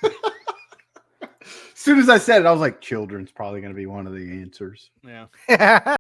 As soon as I said it, I was like, children's probably going to be one of the answers.
Yeah.